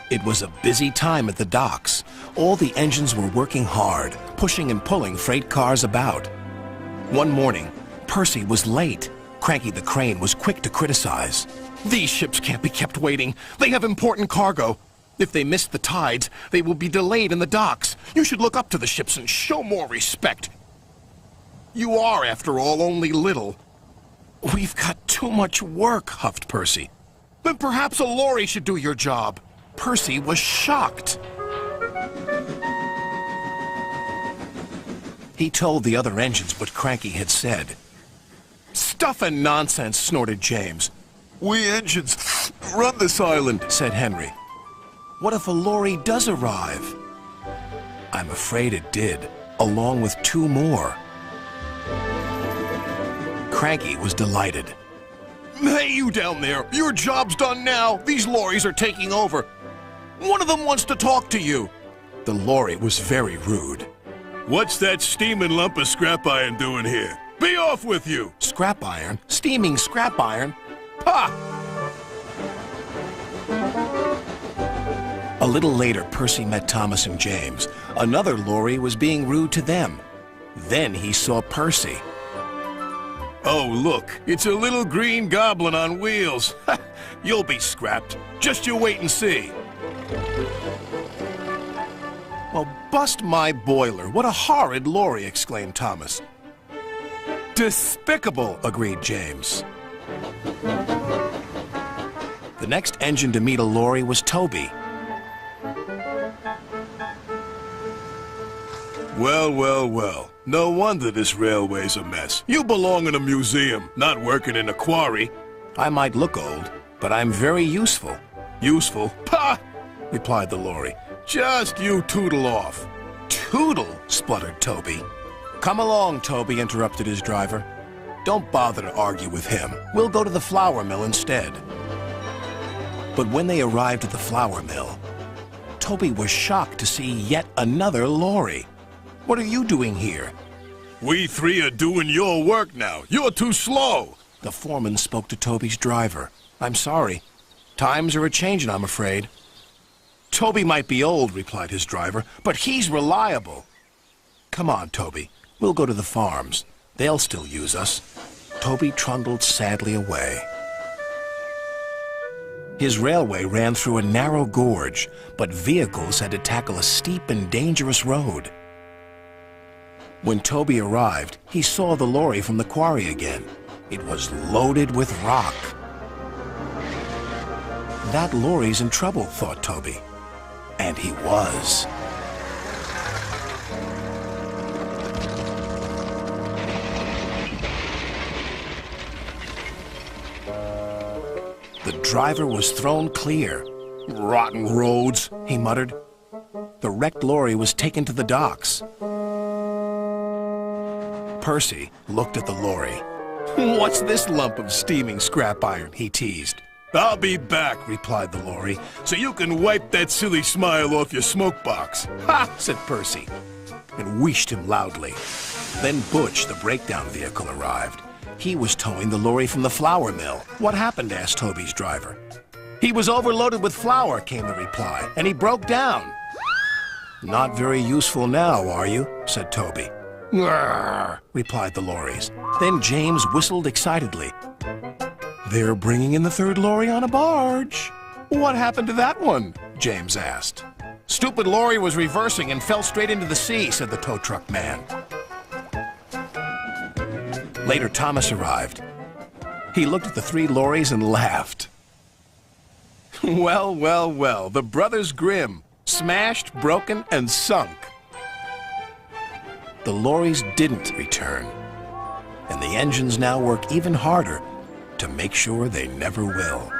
It was a busy time at the docks. All the engines were working hard, pushing and pulling freight cars about. One morning, Percy was late. Cranky the Crane was quick to criticize. "These ships can't be kept waiting. They have important cargo. If they miss the tides, they will be delayed in the docks. You should look up to the ships and show more respect. You are, after all, only little." "We've got too much work," huffed Percy. "Then perhaps a lorry should do your job." Percy was shocked. He told the other engines what Cranky had said. "Stuff and nonsense," snorted James. "We engines run this island," said Henry. "What if a lorry does arrive?" I'm afraid it did, along with 2 more. Cranky was delighted. "Hey, you down there! Your job's done now! These lorries are taking over! One of them wants to talk to you!" The lorry was very rude. "What's that steaming lump of scrap iron doing here? Be off with you!" Scrap iron? Steaming scrap iron? Pah! A little later, Percy met Thomas and James. Another lorry was being rude to them. Then he saw Percy. "Oh, look, it's a little green goblin on wheels. You'll be scrapped. Just you wait and see." "Well, bust my boiler. What a horrid lorry," exclaimed Thomas. "Despicable," agreed James. The next engine to meet a lorry was Toby. Well, well, well. No wonder this railway's a mess. You belong in a museum, not working in a quarry. "I might look old, but I'm very useful." "Useful? Pah!" replied the lorry. "Just you tootle off." "Tootle?" spluttered Toby. "Come along, Toby," interrupted his driver. "Don't bother to argue with him. We'll go to the flour mill instead." But when they arrived at the flour mill, Toby was shocked to see yet another lorry. "What are you doing here?" "We 3 are doing your work now. You're too slow." The foreman spoke to Toby's driver. "I'm sorry. Times are a-changin', I'm afraid." "Toby might be old," replied his driver, "but he's reliable." "Come on, Toby. We'll go to the farms. They'll still use us." Toby trundled sadly away. His railway ran through a narrow gorge, but vehicles had to tackle a steep and dangerous road. When Toby arrived, he saw the lorry from the quarry again. It was loaded with rock. "That lorry's in trouble," thought Toby. And he was. The driver was thrown clear. "Rotten roads," he muttered. The wrecked lorry was taken to the docks. Percy looked at the lorry. "What's this lump of steaming scrap iron?" he teased. "I'll be back," replied the lorry, "so you can wipe that silly smile off your smoke box." "Ha!" said Percy, and wheeshed him loudly. Then Butch, the breakdown vehicle, arrived. He was towing the lorry from the flour mill. "What happened?" asked Toby's driver. "He was overloaded with flour," came the reply, "and he broke down." "Not very useful now, are you?" said Toby. "Grrr," replied the lorries. Then James whistled excitedly. "They're bringing in the 3rd lorry on a barge." "What happened to that one?" James asked. "Stupid lorry was reversing and fell straight into the sea," said the tow truck man. Later, Thomas arrived. He looked at the 3 lorries and laughed. "Well, well, well, the Brothers Grimm, smashed, broken, and sunk." The lorries didn't return, and the engines now work even harder to make sure they never will.